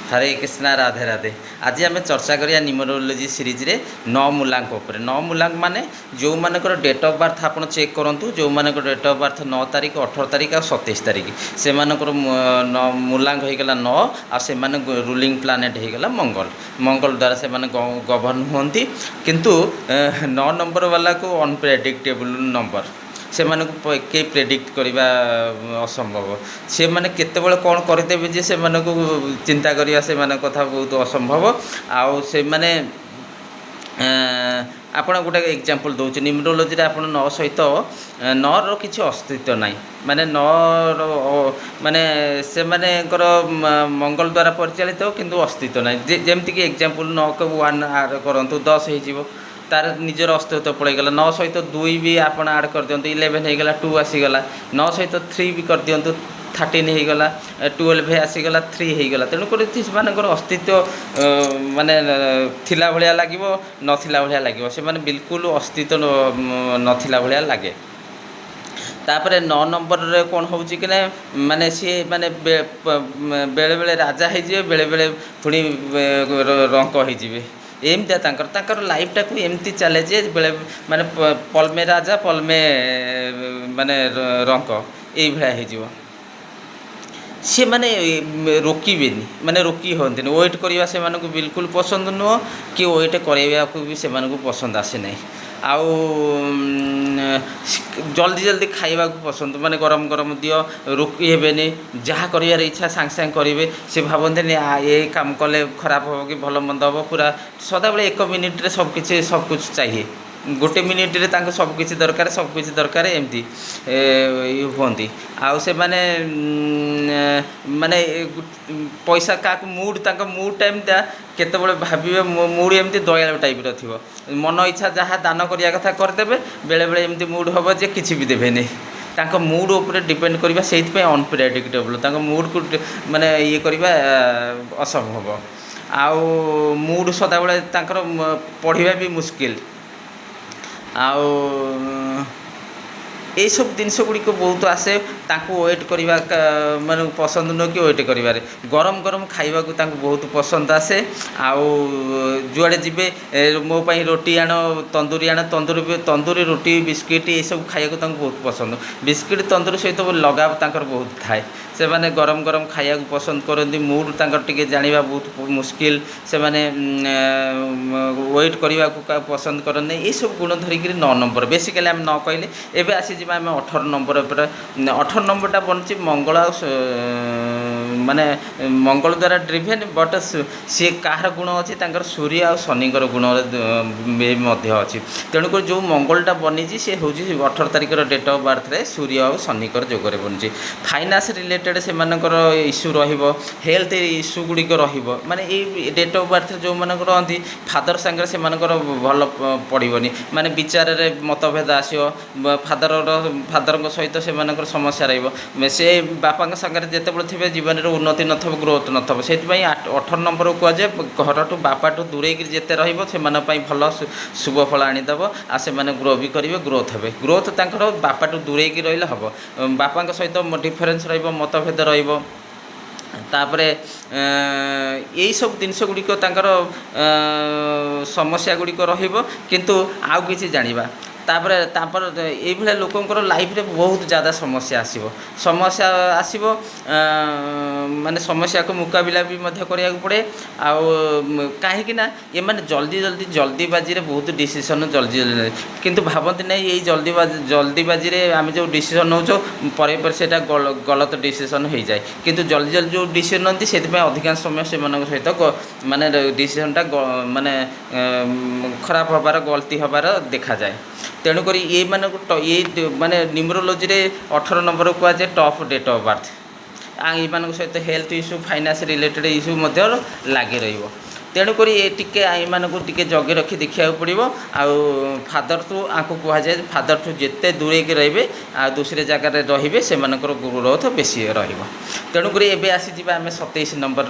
हरे कृष्णा राधे राधे। आज आम चर्चा करिया न्यूमरोलोजी सीरीज रे 9 मूलांक उपर। 9 मूलांक माने जो मानकर डेट ऑफ बर्थ आपण चेक करंतु, जो मानकर डेट ऑफ बर्थ 9 तारीख 18 तारीख और 27 तारीख से मानकर मूलांक हो गला 9 आ से माने रूलिंग प्लानेट हो गला मंगल। मंगल द्वारा से माने गवर्न होती, किंतु 9 नंबर वाला को अनप्रेडिक्टेबल नंबर से कई प्रेडिक्ट करवा असंभव। से मैंने केतबेले कौन करदेवे जे से चिंता करवा से कथा बहुत असंभव। आउ से माने आपण गोटे एग्जांपल दूचे न्यूमरोलोजी आप 9 सहित 9 रो किसी अस्तित्व ना, माने 9 माने से मंगल द्वारा परिचालित हो किंतु अस्तित्व ना। जमती कि एग्जांपल 9 को 1 आड करंतु 10 हो तार निजर अस्तित्व पड़ेगा। 9 सहित 2 भी आप आड कर दिंतु 11 होगा, 2 आसीगला। 9 सहित 3 भी कर दिंतु 13 होगा, 12 आसीगला, 3 होगा। तेणुक से अस्तित्व माने थिला भलिया लागिवो नथिला भलिया लागिवो, से माने बिल्कुल अस्तित्व नथिला भलिया लागे। तापर 9 नंबर रे कौन हो कि ना माने सी माने बेले बेले राजा हो बेले बेले पुणी रंक हो एमती तांकर लाइफटा को एमती चले जे बेले माने पलमे राजा पलमे माने रंक ये भाया हो। सी माने रोकबेनि, माने रोकी हमें वेट करवा से बिल्कुल पसंद नुह कि वेट करवा को भी से पसंद आसे ना। आउ जल्दी जल्दी खाइबा पसंद, माने गरम गरम दियो रोकी हेबेनि, जहाँ कर इच्छा सांग सांग करेंगे। से भावते ये काम कले खराब हो कि भल मंद हम, पूरा सदाबले 1 मिनिट्रे सब कुछ चाहिए। गोटे मिनिट रे तांको सब किछि दरकार एमती होती। आउ से माने माने पैसा का मूड मूड टाइम टा केतबेले भाविबे मूड एमती दयालु टाइप थी, मन इच्छा जहाँ दान करिया कथा करदेबे, बेले बेले एमती मूड हम जे किछि भी देबे नहीं। तांको मूड ऊपर डिपेंड करबा, सेइथ पे अनप्रेडिक्टेबल तांको मूड को माने ये करबा असंभव। आउ मूड सदाबले तांकर पढ़िबा भी मुश्किल। आउ ये सब जिनस गुड़िक बहुत आसे वेट करवा माने पसंद नुह कि वेट कर गरम गरम खाइबा को बहुत पसंद आसे। आउ जुआड़े जीवे मोपाई रोटी आण तंदूरी रोटी बिस्किट ये सब खाइबा को बहुत पसंद। बिस्किट तंदूरी सहित लगाव तांकर बहुत थाए, से माने गरम गरम खाइबा को पसंद करती। मूड तांकर टिके जानिबा बहुत मुश्किल, से माने वेट करने को पसंद करते। ये सब गुण धरिक 9 नंबर बेसिकली आम 9 कहले। एवं आसी आम 18 नंबर पर। 18 नंबरटा बनी मंगल माने मंगल द्वारा ड्रिभेन, बट सी कहार गुण अच्छी सूर्य आ शनिकर गुण अच्छी। तेणुक जो मंगलटा बनी सी हूँ 18 तारिखर डेट ऑफ बर्थ रे सूर्य और शनिकर जोगरे बनी। फाइनान्स रिलेटेड से इश्यू रहिबो, हेल्थ इश्यू गुड़िक रहिबो, माने ये डेट ऑफ बर्थ जो मानक रहती फादर सांगे से भल पड़ोनी, माने विचार रे मतभेद आसो, फादर सहित से समस्या रे बापा सागर जितेबाला थे जीवन में उन्नति न ग्रोथ न से 18 नंबर को कहुए घर टू बापा टू दूरे जिते से भल शुभ फल आनीदेव। आ से ग्रो भी करेंगे, ग्रोथ हे ग्रोथ तर बापा टू दूरे रही हम, बापा सहित डिफरेन्स मतभेद तापरे यही सब जिनस गुड़िक समस्या गुड़िक किंतु आउ किसी जानिबा। तापर ये लोकंर लाइफ रे बहुत ज़्यादा समस्या आसीबो माने समस्या को मुकाबिला भी करिया पड़े। आउ कहीं ये माने जल्दीबाजी रे बहुत डिसीजन जल्दी किंतु भावती ना ये जल्दीबाजी रे आम जो डिसीजन नौ पर से गलत डिसीजन हो जाए, किंतु जल्दी जो डिसीजन नती से अधिकांश समय से सहित माने डिसीजनटा माने खराब हबार गलती हबार देखा जाए। तेणुक ये माने न्यूमरोलोजी रे 18 नंबर को कहुए टॉप डेट ऑफ बर्थ। ये सहित health issue finance related issue लगे रहिबो। तेणुक ये टिके टे जगे रखी देखा पड़ो। आउ फादर टू आपको कहुए फादर टू जिते दूरे रे आ दूसरे जगार रे से ग्रोथ बेसी तेणुक एवं आसी आम 27 नंबर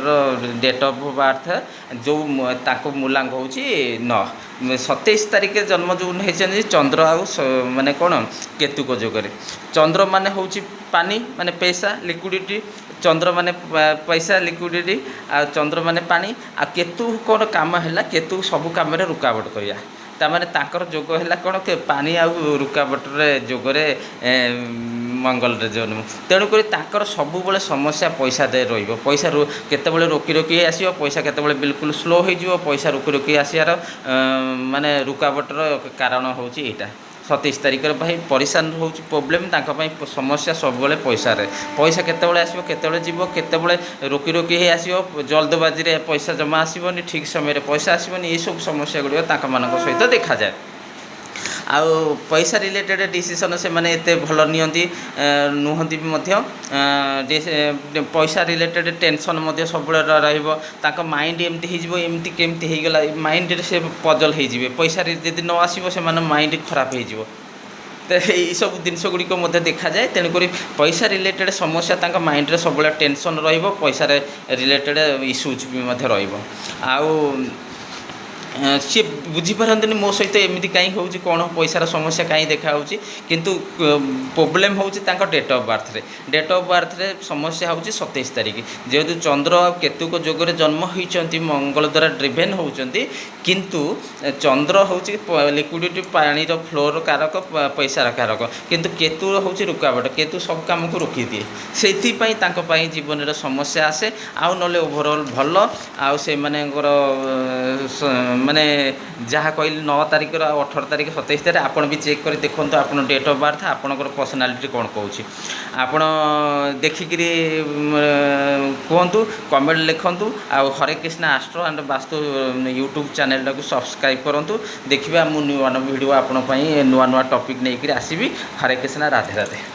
डेट ऑफ बर्थ जो मूलांक हूँ 9। 27 तारिख जन्म जो होती चंद्र आउ माने कौन केतुक जोगरे। चंद्र माने हूँ पानी माने पैसा लिक्विडिटी, चंद्र माने पैसा लिक्विडिटी आ चंद्र माने पानी आ केतु कौन काम है केतु सब कम रुकावट करिया तामाने ताकर जोग है कौन के पानी आ रुकावटे जोगरे मंगल जन्म तेणुक सब समस्या पैसा दे पैसा केतबले रोकी रोकी आसो पैसा केतबले बिल्कुल स्लो हो पैसा रोकी रोकी आसार माने रुकावटर कारण हूँ यहाँ 27 तारिख भाई परेशान हो प्रोब्लेम समस्या सब पैसा पैसा केतबले आसो केतबले जीव केतबले रोकी रोकी आसो जल्दबाजी रे पैसा जमा आसबनी ठीक समय पैसा आसबनी ये सब समस्या गुड़िक सहित देखा जाए आउ पैसा रिलेटेड डिसीजन से माने एते भल नियंती नुहंती पैसा रिलेटेड टेंशन सब रहिबो माइंड एमती केमती हो गला माइंड से पजल हो पैसा यदि न आसो से माइंड खराब हो तो यही सब जिनस गुड़िक देखा जाए तेणुक पैसा रिलेटेड समस्या माइंड रे सब टेंशन पैसा रिलेटेड इश्यूज भी आउ सी बुझीपारती मो सहित एमती कहीं हो कौन पैसार समस्या कहीं देखा किंतु प्रोब्लेम हूँ डेट ऑफ बर्थ रे डेट ऑफ बर्थ रे समस्या हूँ 27 तारिख जेहेतु चंद्र और केतुक जोगरे जन्म होती मंगल द्वारा ड्रिभेन होती किंतु चंद्र हूँ लिक्विडिटी पानी फ्लोर कारक पैसार कारक किंतु केतु हूँ रुकावट केतु सब कम को रोकी दिए से जीवन समस्या आसे आउ ना ओभरऑल भल आउ से माने जहाँ कहली 9 तारिख 18 तारिख 27 तारिख आपड़ भी चेक कर देखो आप डेट ऑफ बर्थ आपणकर पर्सनालीटी कौन कौच आप देखिक कहतु कमेंट लिखतु आउ Hare Krishna astro and Vastu YouTube channel को सब्सक्राइब करूँ देखिए मुझे नुआ वीडियो आपंपाई नुआ नुआ टॉपिक नहीं आसबि हरे कृष्ण राधे राधे।